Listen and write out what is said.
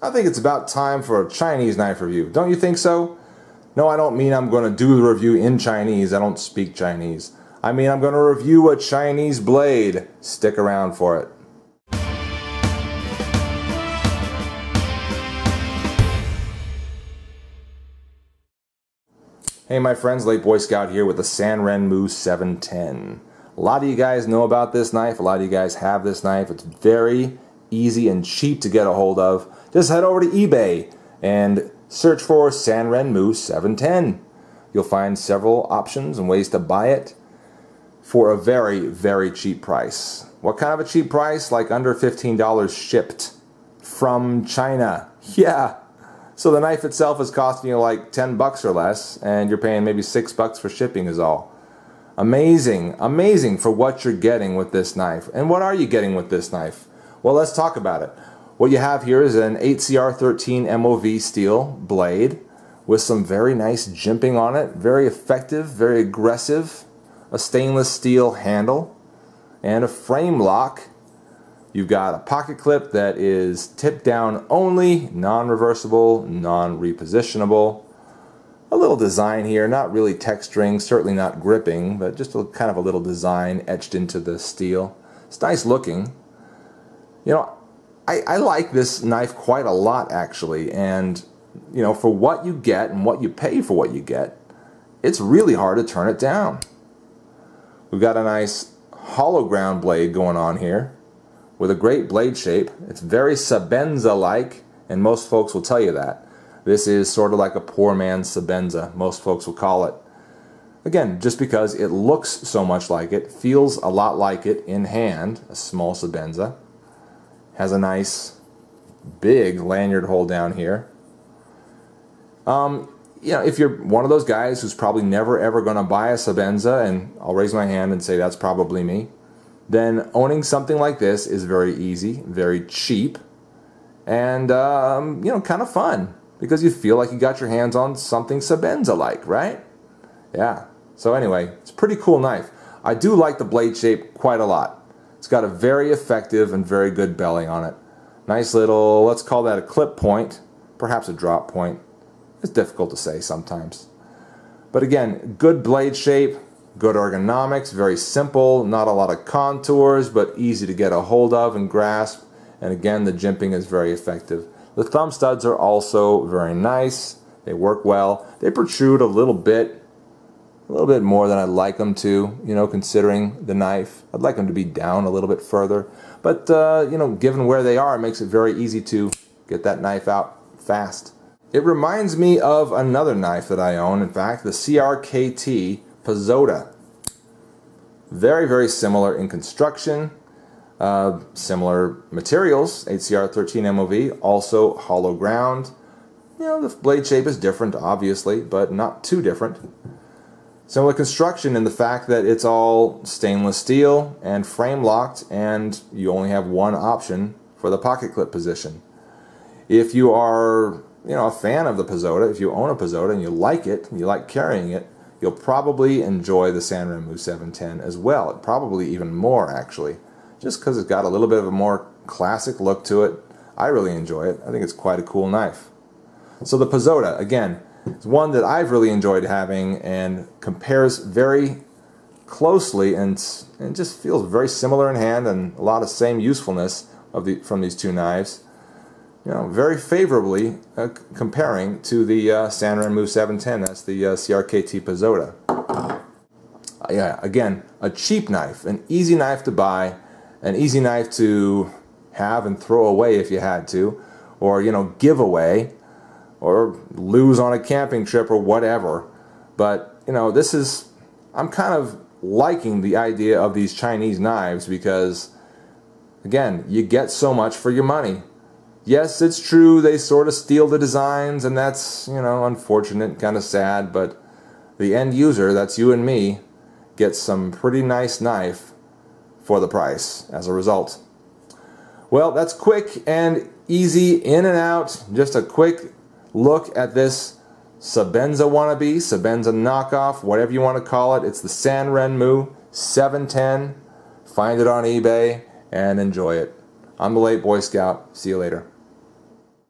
I think it's about time for a Chinese knife review. Don't you think so? No, I don't mean I'm going to do the review in Chinese. I don't speak Chinese. I mean I'm going to review a Chinese blade. Stick around for it. Hey my friends, Late Boy Scout here with the Sanrenmu 710. A lot of you guys know about this knife. A lot of you guys have this knife. It's very easy and cheap to get a hold of. Just head over to eBay and search for Sanrenmu 710. You'll find several options and ways to buy it for a very, very cheap price. What kind of a cheap price? Like under $15 shipped from China. Yeah. So the knife itself is costing you like 10 bucks or less, and you're paying maybe 6 bucks for shipping is all. Amazing, amazing for what you're getting with this knife. And what are you getting with this knife? Well, let's talk about it. What you have here is an 8CR13 MOV steel blade with some very nice jimping on it. Very effective, very aggressive. A stainless steel handle and a frame lock. You've got a pocket clip that is tip down only, non-reversible, non-repositionable. A little design here, not really texturing, certainly not gripping, but just a kind of a little design etched into the steel. It's nice looking. You know, I like this knife quite a lot actually, and you know, for what you get and what you pay for what you get, it's really hard to turn it down. We've got a nice hollow ground blade going on here with a great blade shape. It's very Sebenza-like, and most folks will tell you that. This is sort of like a poor man's Sebenza, most folks will call it. Again, just because it looks so much like it, feels a lot like it in hand, a small Sebenza. Has a nice big lanyard hole down here. You know, if you're one of those guys who's probably never ever going to buy a Sebenza, and I'll raise my hand and say that's probably me, then owning something like this is very easy, very cheap, and you know, kind of fun because you feel like you got your hands on something Sebenza-like, right? Yeah. So anyway, it's a pretty cool knife. I do like the blade shape quite a lot. It's got a very effective and very good belly on it. Nice little, let's call that a clip point, perhaps a drop point. It's difficult to say sometimes. But again, good blade shape, good ergonomics, very simple, not a lot of contours, but easy to get a hold of and grasp. And again, the jimping is very effective. The thumb studs are also very nice. They work well. They protrude a little bit more than I'd like them to, you know, considering the knife. I'd like them to be down a little bit further. But, you know, given where they are, it makes it very easy to get that knife out fast. It reminds me of another knife that I own, in fact, the CRKT Pizota. Very, very similar in construction, similar materials, 8CR13 MOV, also hollow ground. You know, the blade shape is different, obviously, but not too different. Similar construction in the fact that it's all stainless steel and frame locked, and you only have one option for the pocket clip position. If you are, you know, a fan of the Pizota, if you own a Pizota and you like it, and you like carrying it, you'll probably enjoy the Sanrenmu 710 as well. Probably even more actually, just because it's got a little bit of a more classic look to it. I really enjoy it. I think it's quite a cool knife. So the Pizota, again, it's one that I've really enjoyed having and compares very closely and just feels very similar in hand and a lot of same usefulness from these two knives. You know, very favorably comparing to the Sanrenmu 710. That's the CRKT Pizota. Yeah, again, a cheap knife, an easy knife to buy, an easy knife to have and throw away if you had to, or you know, give away, or lose on a camping trip or whatever. But you know, this is, I'm kind of liking the idea of these Chinese knives because, again, you get so much for your money. Yes, it's true, they sort of steal the designs, and that's, you know, unfortunate, kind of sad, but the end user, that's you and me, gets some pretty nice knife for the price as a result. Well, that's quick and easy, in and out, just a quick look at this Sebenza wannabe, Sebenza knockoff, whatever you want to call it. It's the Sanrenmu 710. Find it on eBay and enjoy it. I'm the Late Boy Scout. See you later.